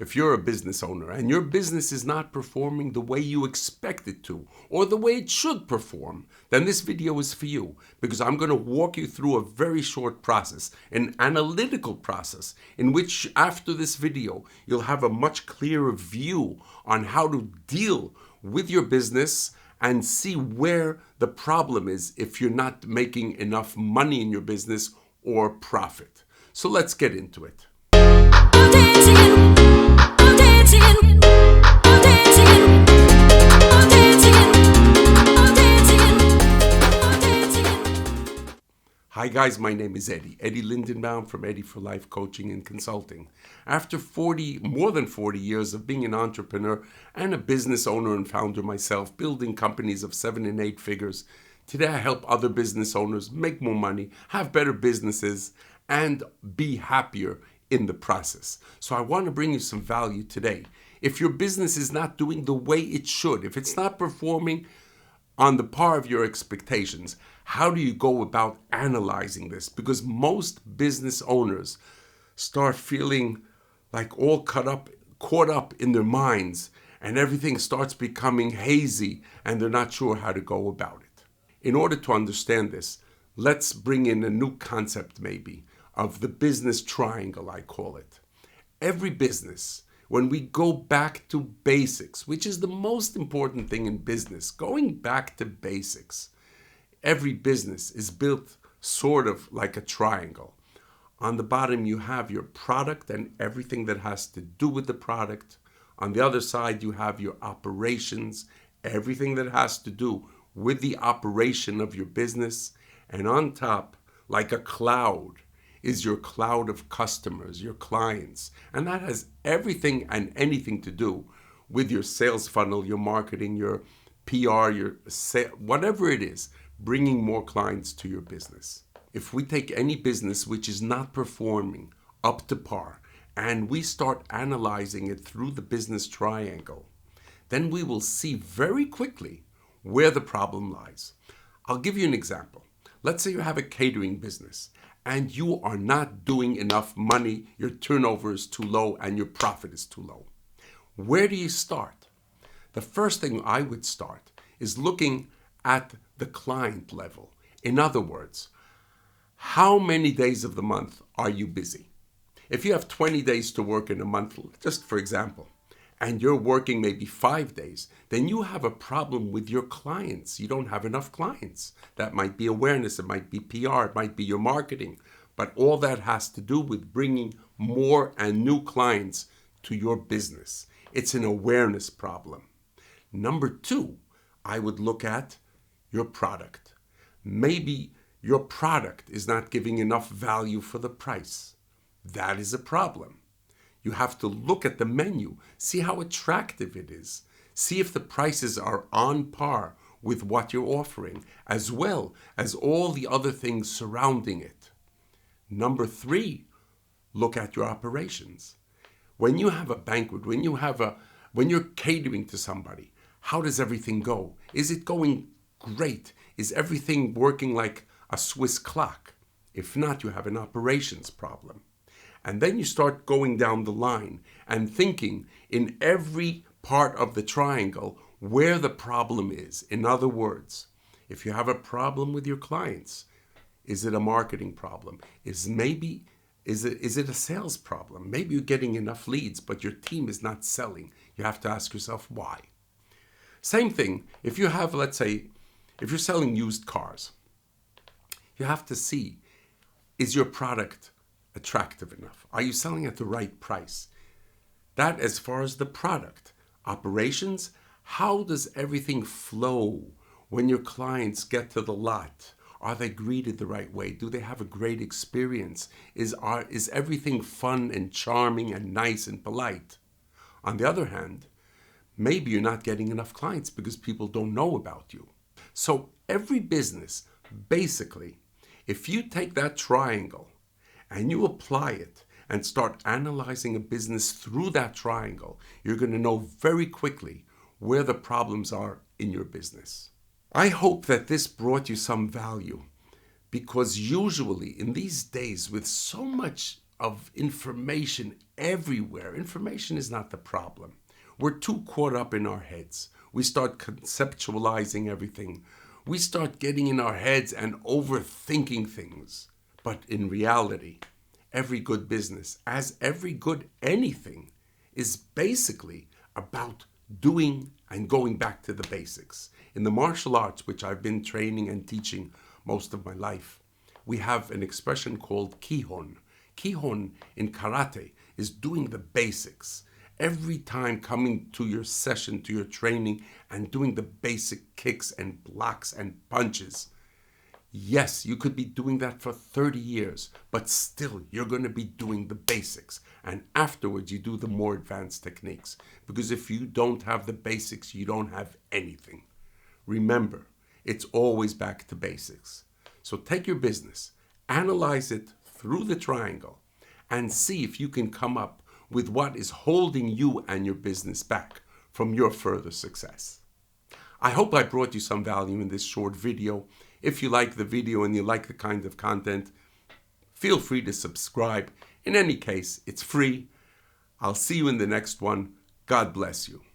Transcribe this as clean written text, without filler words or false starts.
If you're a business owner and your business is not performing the way you expect it to, or the way it should perform, then this video is for you, because I'm going to walk you through a very short process, an analytical process, in which after this video, you'll have a much clearer view on how to deal with your business and see where the problem is if you're not making enough money in your business or profit. So let's get into it. Hi guys, my name is Eddie Lindenbaum from Eddie for Life Coaching and Consulting. After more than 40 years of being an entrepreneur and a business owner and founder myself, building companies of 7 and 8 figures, today I help other business owners make more money, have better businesses, and be happier in the process. So I want to bring you some value today. If your business is not doing the way it should, if it's not performing on the par of your expectations, how do you go about analyzing this? Because most business owners start feeling like all caught up in their minds, and everything starts becoming hazy and they're not sure how to go about it. In order to understand this, let's bring in a new concept maybe of the business triangle, I call it. Every business, when we go back to basics, which is the most important thing in business, going back to basics, every business is built sort of like a triangle. On the bottom, you have your product and everything that has to do with the product. On the other side, you have your operations, everything that has to do with the operation of your business. And on top, like a cloud, is your cloud of customers, your clients. And that has everything and anything to do with your sales funnel, your marketing, your PR, whatever it is, bringing more clients to your business. If we take any business which is not performing up to par and we start analyzing it through the business triangle, then we will see very quickly where the problem lies. I'll give you an example. Let's say you have a catering business and you are not doing enough money, your turnover is too low and your profit is too low. Where do you start? The first thing I would start is looking at the client level. In other words, how many days of the month are you busy? If you have 20 days to work in a month, just for example, and you're working maybe 5 days, then you have a problem with your clients. You don't have enough clients. That might be awareness, it might be PR, it might be your marketing, but all that has to do with bringing more and new clients to your business. It's an awareness problem. Number 2, I would look at your product. Maybe your product is not giving enough value for the price. That is a problem. You have to look at the menu, see how attractive it is, see if the prices are on par with what you're offering, as well as all the other things surrounding it. Number 3, look at your operations. When you have a banquet, when you're catering to somebody, how does everything go? Is it going great? Is everything working like a Swiss clock? If not, you have an operations problem. And then you start going down the line and thinking in every part of the triangle where the problem is. In other words, if you have a problem with your clients, is it a marketing problem? Is it a sales problem? Maybe you're getting enough leads, but your team is not selling. You have to ask yourself why. Same thing, if you have, let's say, if you're selling used cars, you have to see, is your product attractive enough? Are you selling at the right price? That as far as the product. Operations, how does everything flow when your clients get to the lot? Are they greeted the right way? Do they have a great experience? Is everything fun and charming and nice and polite? On the other hand, maybe you're not getting enough clients because people don't know about you. So every business, basically, if you take that triangle and you apply it and start analyzing a business through that triangle, you're going to know very quickly where the problems are in your business. I hope that this brought you some value, because usually in these days with so much of information everywhere. Information is not the problem. We're too caught up in our heads. We start conceptualizing everything. We start getting in our heads and overthinking things. But in reality, every good business, as every good anything, is basically about doing and going back to the basics. In the martial arts, which I've been training and teaching most of my life, we have an expression called kihon. Kihon in karate is doing the basics. Every time coming to your session, to your training, and doing the basic kicks and blocks and punches. Yes, you could be doing that for 30 years, but still you're going to be doing the basics. And afterwards you do the more advanced techniques. Because if you don't have the basics, you don't have anything. Remember, it's always back to basics. So take your business, analyze it through the triangle, and see if you can come up with what is holding you and your business back from your further success. I hope I brought you some value in this short video. If you like the video and you like the kind of content, feel free to subscribe. In any case, it's free. I'll see you in the next one. God bless you.